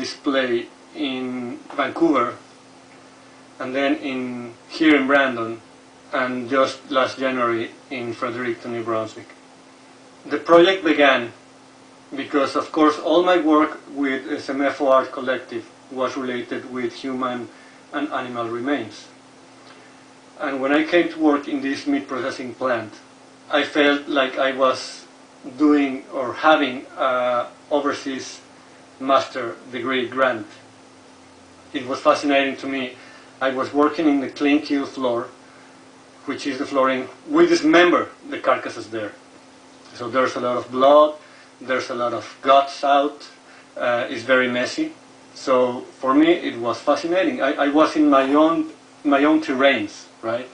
display in Vancouver, and then here in Brandon, and just last January in Fredericton, New Brunswick. The project began because, of course, all my work with SMFO Art Collective was related with human and animal remains. And when I came to work in this meat processing plant, I felt like I was doing or having an overseas master degree grant. It was fascinating to me. I was working in the clean kill floor, which is the flooring. We dismember the carcasses there. So there's a lot of blood, there's a lot of guts out, it's very messy. So for me it was fascinating. I was in my own terrains, right?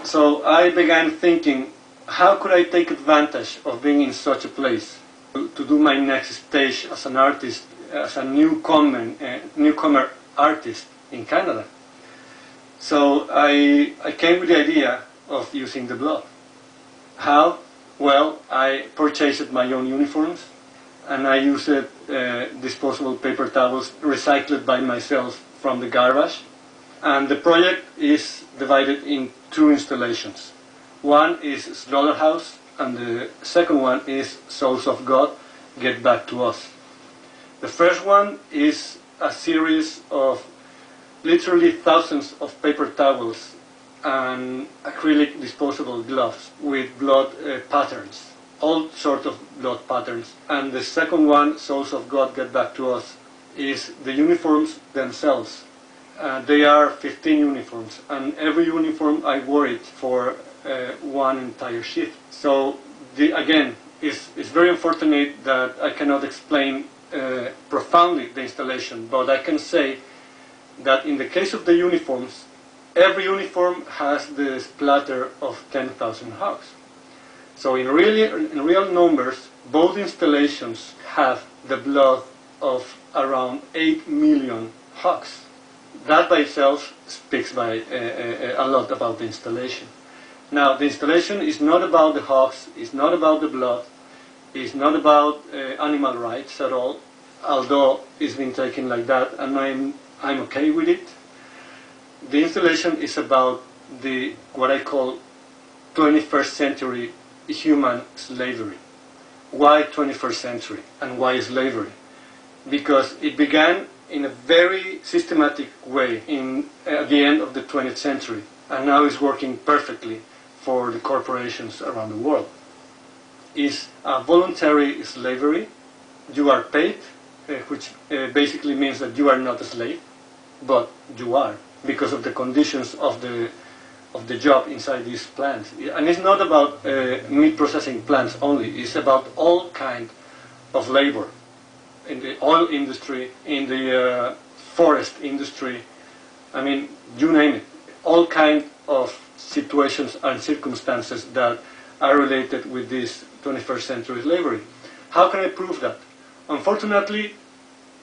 So I began thinking, how could I take advantage of being in such a place to do my next stage as an artist, as a newcomer artist in Canada? So I came with the idea of using the blood. How? Well, I purchased my own uniforms, and I used disposable paper towels recycled by myself from the garbage. And the project is divided in two installations. One is Slaughterhouse, and the second one is Souls of God, Get Back to Us. The first one is a series of literally thousands of paper towels and acrylic disposable gloves with blood patterns, all sorts of blood patterns. And the second one, Souls of God Get Back to Us, is the uniforms themselves. They are 15 uniforms, and every uniform I wore it for one entire shift. So again, it's very unfortunate that I cannot explain profoundly the installation, but I can say that in the case of the uniforms, every uniform has the splatter of 10,000 hogs. So in real numbers, both installations have the blood of around 8 million hogs. That by itself speaks a lot about the installation. Now, the installation is not about the hogs, it's not about the blood, it's not about animal rights at all, although it's been taken like that, and I'm okay with it. The installation is about what I call 21st century human slavery. Why 21st century and why slavery? Because it began in a very systematic way at the end of the 20th century, and now is working perfectly for the corporations around the world. It's a voluntary slavery. You are paid, which basically means that you are not a slave, but you are, because of the conditions of the job inside these plants. And it's not about meat processing plants only, it's about all kind of labor. In the oil industry, in the forest industry, I mean, you name it. All kind of situations and circumstances that are related with this 21st century slavery. How can I prove that? Unfortunately,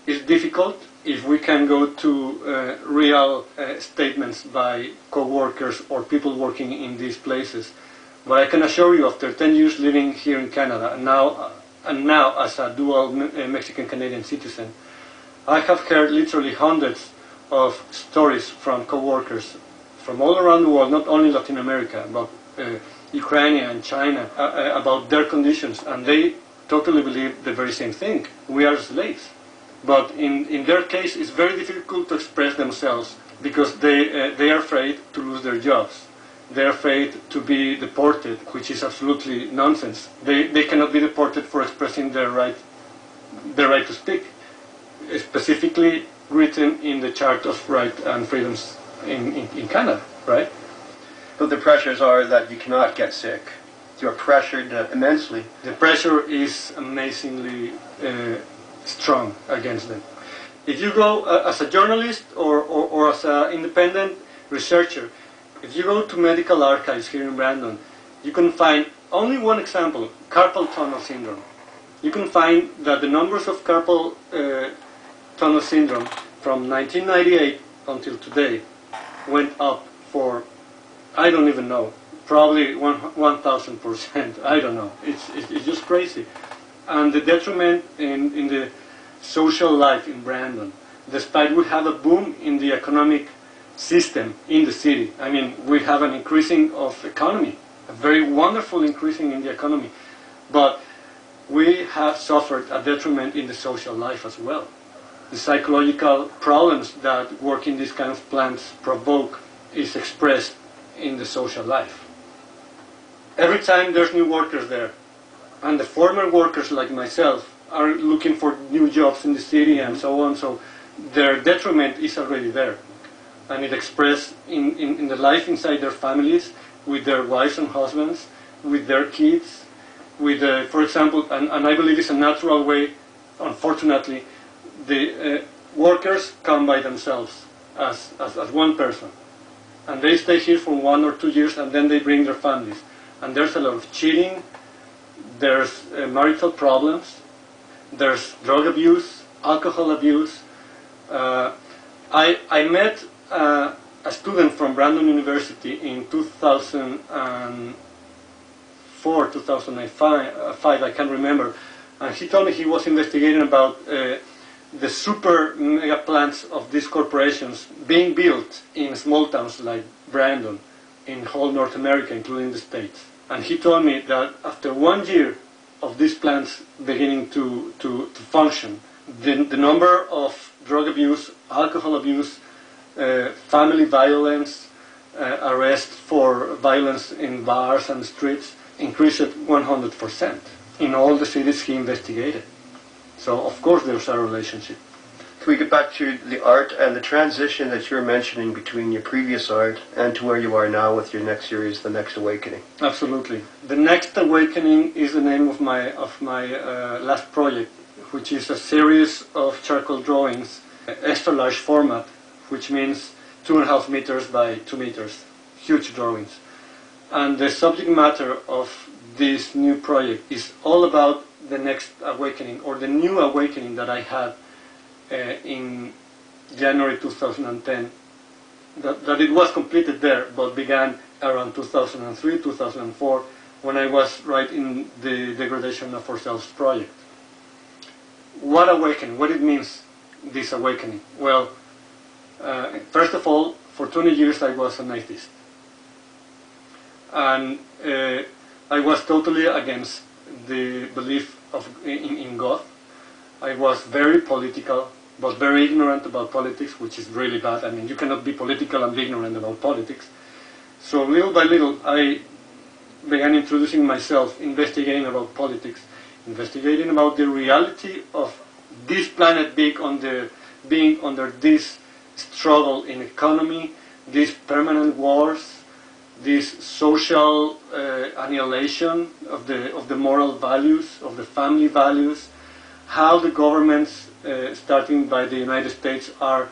it's difficult. If we can go to real statements by co-workers or people working in these places. But I can assure you, after 10 years living here in Canada, and now as a dual Mexican-Canadian citizen, I have heard literally hundreds of stories from co-workers from all around the world, not only Latin America, but Ukraine and China, about their conditions, and they totally believe the very same thing. We are slaves. But in their case, it's very difficult to express themselves because they are afraid to lose their jobs. They're afraid to be deported, which is absolutely nonsense. They cannot be deported for expressing their right to speak, specifically written in the Charter of Rights and Freedoms in Canada, right? But the pressures are that you cannot get sick. You're pressured immensely. The pressure is amazingly strong against them. If you go as a journalist or as an independent researcher, if you go to medical archives here in Brandon, you can find only one example, carpal tunnel syndrome. You can find that the numbers of carpal tunnel syndrome from 1998 until today went up for, I don't even know, probably 1,000%. I don't know. It's just crazy. And the detriment in the social life in Brandon, despite we have a boom in the economic system in the city. I mean, we have an increasing of economy, a very wonderful increasing in the economy, but we have suffered a detriment in the social life as well. The psychological problems that work in these kind of plants provoke is expressed in the social life. Every time there's new workers there, and the former workers like myself are looking for new jobs in the city and so on, so their detriment is already there. And it expressed in the life inside their families, with their wives and husbands, with their kids, with, for example, and I believe it's a natural way, unfortunately, the workers come by themselves as one person. And they stay here for 1 or 2 years, and then they bring their families. And there's a lot of cheating, there's marital problems, there's drug abuse, alcohol abuse. I met a student from Brandon University in 2004, 2005, I can't remember, and he told me he was investigating about the super mega plants of these corporations being built in small towns like Brandon, in whole North America, including the States. And he told me that after 1 year of these plants beginning to function, the number of drug abuse, alcohol abuse, family violence, arrest for violence in bars and streets increased 100% in all the cities he investigated. So of course there's a relationship. Can we get back to the art and the transition that you're mentioning between your previous art and to where you are now with your next series, The Next Awakening? Absolutely. The Next Awakening is the name of my last project, which is a series of charcoal drawings, extra large format, which means 2.5 meters by 2 meters, huge drawings. And the subject matter of this new project is all about the next awakening, or the new awakening that I had in January 2010. That it was completed there, but began around 2003, 2004, when I was right in the degradation of ourselves project. What awakening? What it means, this awakening? Well, first of all, for 20 years I was an atheist. And I was totally against the belief in God. I was very political, but very ignorant about politics, which is really bad. I mean, you cannot be political and be ignorant about politics. So little by little, I began introducing myself, investigating about politics, investigating about the reality of this planet being under this struggle in economy, these permanent wars, this social annihilation of the moral values, of the family values, how the governments, starting by the United States, are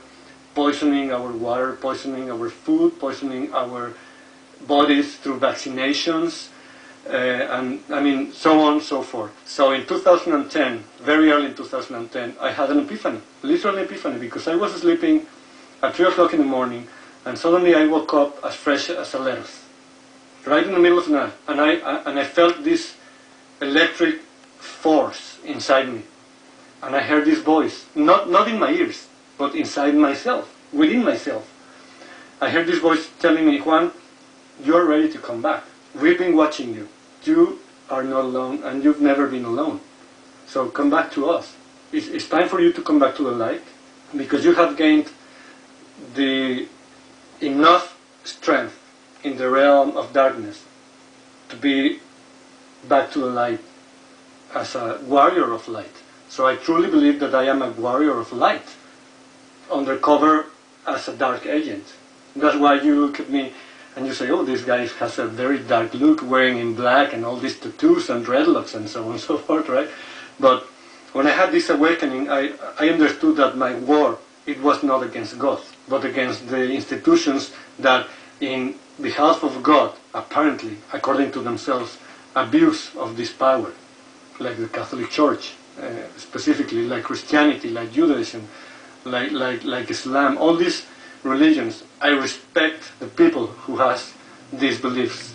poisoning our water, poisoning our food, poisoning our bodies through vaccinations, and I mean, so on and so forth. So in 2010, very early in 2010, I had an epiphany, literal epiphany, because I was sleeping at 3 o'clock in the morning, and suddenly I woke up as fresh as a lettuce, right in the middle of the night, and I felt this electric force inside me, and I heard this voice, not in my ears, but inside myself, within myself. I heard this voice telling me, Juan, you're ready to come back. We've been watching you. You are not alone, and you've never been alone. So come back to us. It's time for you to come back to the light, because you have gained the enough strength in the realm of darkness to be back to the light as a warrior of light. So I truly believe that I am a warrior of light, undercover as a dark agent. That's why you look at me and you say, oh, this guy has a very dark look, wearing in black and all these tattoos and dreadlocks and so on and so forth, right? But when I had this awakening, I understood that my war, it was not against God, but against the institutions that, in behalf of God, apparently, according to themselves, abuse of this power, like the Catholic Church, specifically, like Christianity, like Judaism, like Islam, all these religions. I respect the people who has these beliefs.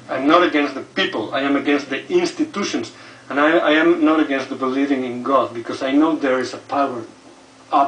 I'm not against the people, I am against the institutions. And I am not against the believing in God, because I know there is a power up